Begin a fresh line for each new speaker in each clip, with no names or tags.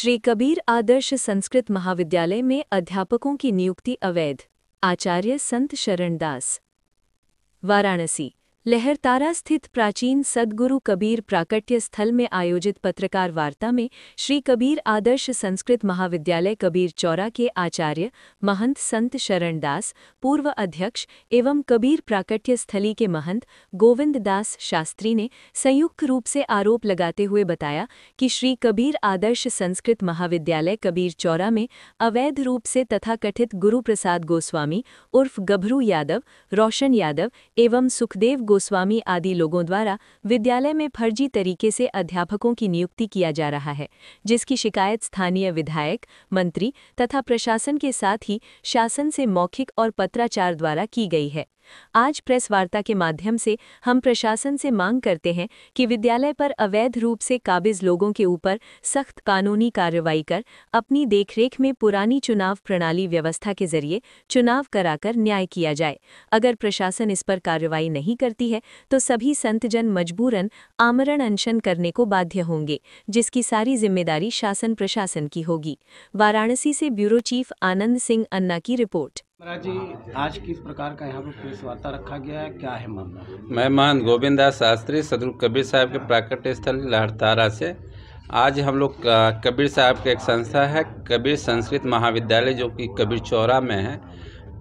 श्री कबीर आदर्श संस्कृत महाविद्यालय में अध्यापकों की नियुक्ति अवैध। आचार्य संत शरणदास। वाराणसी। लहरतारा स्थित प्राचीन सद्गुरु कबीर प्राकट्य स्थल में आयोजित पत्रकार वार्ता में श्री कबीर आदर्श संस्कृत महाविद्यालय कबीर चौरा के आचार्य महंत संत शरणदास, पूर्व अध्यक्ष एवं कबीर प्राकट्य स्थली के महंत गोविंद दास शास्त्री ने संयुक्त रूप से आरोप लगाते हुए बताया कि श्री कबीर आदर्श संस्कृत महाविद्यालय कबीर चौरा में अवैध रूप से तथाकथित गुरु प्रसाद गोस्वामी उर्फ गभरू यादव, रोशन यादव एवं सुखदेव गोस्वामी आदि लोगों द्वारा विद्यालय में फर्जी तरीके से अध्यापकों की नियुक्ति किया जा रहा है, जिसकी शिकायत स्थानीय विधायक, मंत्री तथा प्रशासन के साथ ही शासन से मौखिक और पत्राचार द्वारा की गई है। आज प्रेस वार्ता के माध्यम से हम प्रशासन से मांग करते हैं कि विद्यालय पर अवैध रूप से काबिज लोगों के ऊपर सख्त कानूनी कार्रवाई कर अपनी देखरेख में पुरानी चुनाव प्रणाली व्यवस्था के जरिए चुनाव कराकर न्याय किया जाए। अगर प्रशासन इस पर कार्रवाई नहीं करती है तो सभी संतजन मजबूरन आमरण अनशन करने को बाध्य होंगे, जिसकी सारी जिम्मेदारी शासन प्रशासन की होगी। वाराणसी से ब्यूरो चीफ आनंद सिंह अन्ना की रिपोर्ट।
महाराज जी, आज किस प्रकार का यहाँ पर प्रेस वार्ता रखा गया है, क्या है मामला?
मैं महंत गोविंद दास शास्त्री सदगुरु कबीर साहब के प्राकट्य स्थल लहरतारा से आज हम लोग कबीर साहब की एक संस्था है कबीर संस्कृत महाविद्यालय जो कि कबीर चौरा में है,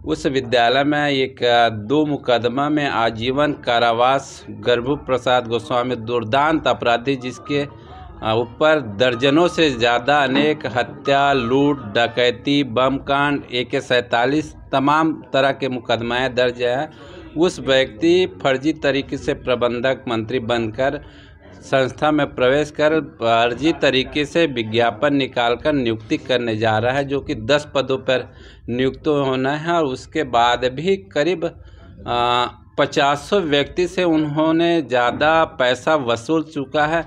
उस विद्यालय में एक 2 मुकदमा में आजीवन कारावास गभरू प्रसाद गोस्वामी दुर्दांत अपराधी जिसके ऊपर दर्जनों से ज़्यादा अनेक हत्या, लूट, डकैती, बम कांड, AK-47 तमाम तरह के मुकदमाएं दर्ज है। उस व्यक्ति फर्जी तरीके से प्रबंधक मंत्री बनकर संस्था में प्रवेश कर फर्जी तरीके से विज्ञापन निकालकर नियुक्ति करने जा रहा है, जो कि 10 पदों पर नियुक्त होना है। और उसके बाद भी करीब 50 व्यक्ति से उन्होंने ज़्यादा पैसा वसूल चुका है।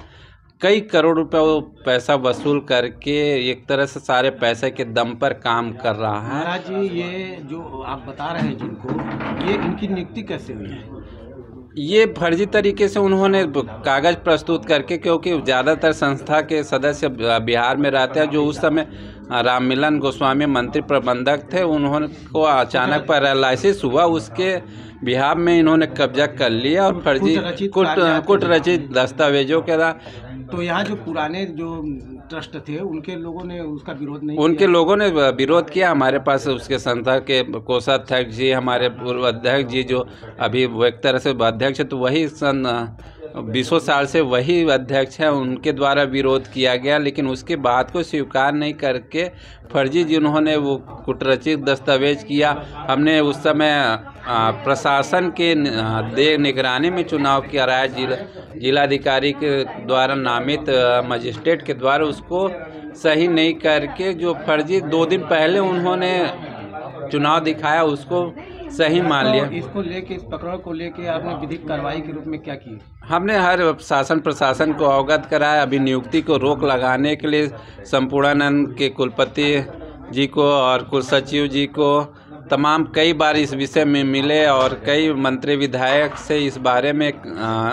कई करोड़ रुपए वो पैसा वसूल करके एक तरह से सारे पैसे के दम पर काम कर रहा है।
महाराज जी, ये जो आप बता रहे हैं जिनको, ये इनकी नियुक्ति कैसे हुई है?
ये फर्जी तरीके से उन्होंने कागज प्रस्तुत करके, क्योंकि ज़्यादातर संस्था के सदस्य बिहार में रहते हैं, जो उस समय राममिलन गोस्वामी मंत्री प्रबंधक थे, उन्होंने को अचानक पैरालिसिस हुआ, उसके बिहार में इन्होंने कब्जा कर लिया और फर्जी कुट रचित दस्तावेजों के
तो यहाँ जो पुराने जो ट्रस्ट थे उनके लोगों ने उसका विरोध नहीं
उनके लोगों ने विरोध किया। हमारे पास उसके संस्था के कोषाध्यक्ष जी, हमारे पूर्व अध्यक्ष जी जो अभी वो एक तरह से अध्यक्ष है, तो वही 20 साल से वही अध्यक्ष है, उनके द्वारा विरोध किया गया। लेकिन उसके बाद को स्वीकार नहीं करके फर्जी जिन्होंने वो कुटरचित दस्तावेज किया, हमने उस समय प्रशासन के निगरानी में चुनाव किया रहा है। जिलाधिकारी के द्वारा नामित मजिस्ट्रेट के द्वारा उसको सही नहीं करके जो फर्जी 2 दिन पहले उन्होंने चुनाव दिखाया उसको सही मान लिया।
इसको लेके, इस पकड़ को लेके आपने विधिक कार्रवाई के रूप में क्या की?
हमने हर शासन प्रशासन को अवगत कराया। अभी नियुक्ति को रोक लगाने के लिए संपूर्णानंद के कुलपति जी को और कुलसचिव जी को तमाम कई बार इस विषय में मिले और कई मंत्री विधायक से इस बारे में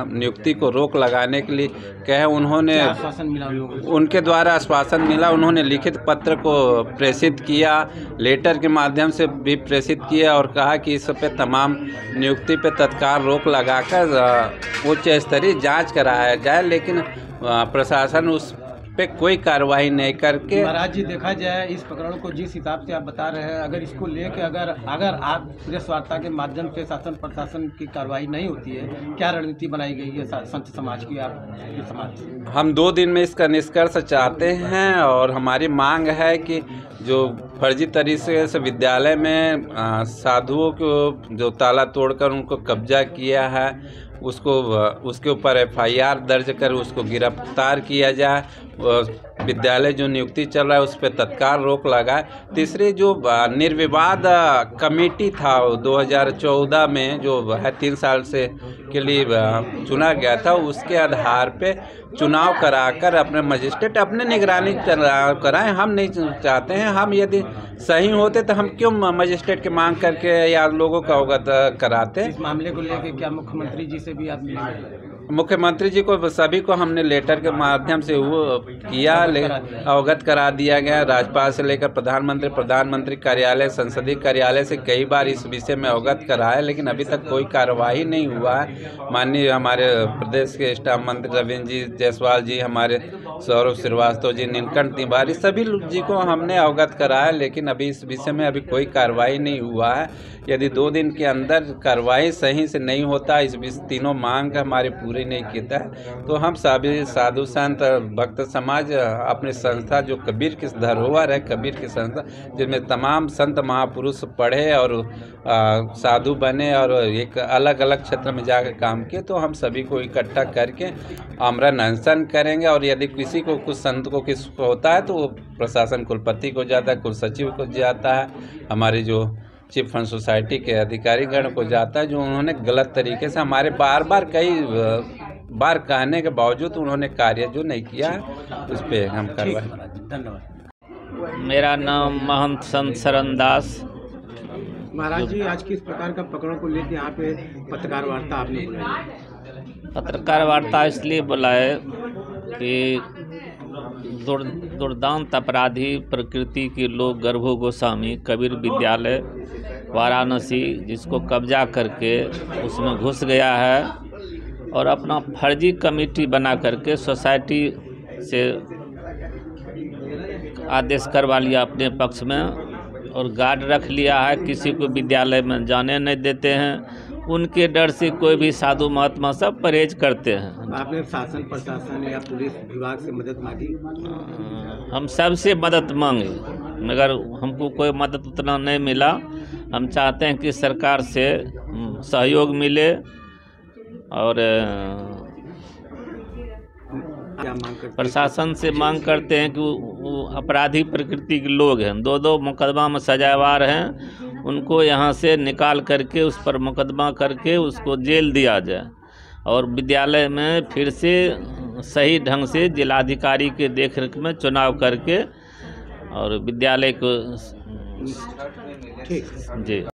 नियुक्ति को रोक लगाने के लिए कहे। उन्होंने
आश्वासन मिला,
उनके द्वारा आश्वासन मिला, उन्होंने लिखित पत्र को प्रेषित किया, लेटर के माध्यम से भी प्रेषित किया और कहा कि इस पे तमाम नियुक्ति पे तत्काल रोक लगाकर उच्च स्तरीय जांच कराया जाए। लेकिन प्रशासन उस पे कोई कार्रवाई नहीं करके।
महाराज जी, देखा जाए इस प्रकरण को जिस हिसाब से आप बता रहे हैं, अगर इसको लेके अगर आप प्रेस वार्ता के माध्यम से शासन प्रशासन की कार्रवाई नहीं होती है, क्या रणनीति बनाई गई है संत समाज की, आपके समाज?
हम 2 दिन में इसका निष्कर्ष चाहते हैं और हमारी मांग है कि जो फर्जी तरीके से विद्यालय में साधुओं को जो ताला तोड़कर उनको कब्जा किया है, उसके ऊपर FIR दर्ज कर उसको गिरफ्तार किया जाए। विद्यालय जो नियुक्ति चल रहा है उस पर तत्काल रोक लगाए। तीसरी जो निर्विवाद कमेटी था 2014 में जो है 3 साल से के लिए चुना गया था, उसके आधार पे चुनाव कराकर अपने मजिस्ट्रेट अपने निगरानी कराएं। हम नहीं चाहते हैं, हम यदि सही होते तो हम क्यों मजिस्ट्रेट की मांग करके या लोगों का अवगत कराते।
इस मामले को लेकर क्या मुख्यमंत्री जी से भी आप मिलेंगे?
मुख्यमंत्री जी को सभी को हमने लेटर के माध्यम से वो किया, अवगत करा दिया गया। राज्यपाल से लेकर प्रधानमंत्री कार्यालय, संसदीय कार्यालय से कई बार इस विषय में अवगत कराया, लेकिन अभी तक कोई कार्रवाई नहीं हुआ है। माननीय हमारे प्रदेश के स्टाफ मंत्री रविंद्र जी जायसवाल जी, हमारे सौरभ श्रीवास्तव जी, नीलकंठ तिवारी, सभी जी को हमने अवगत कराया, लेकिन अभी इस विषय में अभी कोई कार्रवाई नहीं हुआ है। यदि 2 दिन के अंदर कार्रवाई सही से नहीं होता, इस तीनों मांग हमारी पूरी नहीं किया है, तो हम सभी साधु संत भक्त समाज अपनी संस्था जो कबीर की धरोहर है, कबीर की संस्था जिसमें तमाम संत महापुरुष पढ़े और साधु बने और एक अलग अलग क्षेत्र में जाकर काम किए, तो हम सभी को इकट्ठा करके आमरण अनशन करेंगे। और यदि किसी को, कुछ संत को किसी को होता है तो वो प्रशासन कुलपति को जाता है, कुलसचिव को जाता है, हमारी जो चिट फंड सोसाइटी के अधिकारीगण को जाता है, जो उन्होंने गलत तरीके से हमारे कई बार कहने के बावजूद उन्होंने कार्य जो नहीं किया उस पर हम कार्रवाई।
धन्यवाद।
मेरा नाम महंत संत शरण दास।
महाराज जी, आज किस प्रकार का प्रकरण को लेकर यहाँ पे पत्रकार वार्ता आपने बुलाई?
पत्रकार वार्ता इसलिए बुलाए कि दुर्दांत अपराधी प्रकृति के लोग गर्भो गोस्वामी कबीर विद्यालय वाराणसी, जिसको कब्जा करके उसमें घुस गया है और अपना फर्जी कमेटी बना करके सोसाइटी से आदेश करवा लिया अपने पक्ष में और गार्ड रख लिया है। किसी को विद्यालय में जाने नहीं देते हैं। उनके डर से कोई भी साधु महात्मा सब परहेज करते हैं।
आपने शासन प्रशासन या पुलिस विभाग से मदद मांगी?
हम सबसे मदद मांगे, मगर हमको कोई मदद उतना नहीं मिला। हम चाहते हैं कि सरकार से सहयोग मिले और प्रशासन से मांग करते हैं कि वो अपराधी प्रकृति के लोग हैं, 2 मुकदमा में सजावार हैं, उनको यहाँ से निकाल करके उस पर मुकदमा करके उसको जेल दिया जाए और विद्यालय में फिर से सही ढंग से जिलाधिकारी के देखरेख में चुनाव करके और विद्यालय को जी।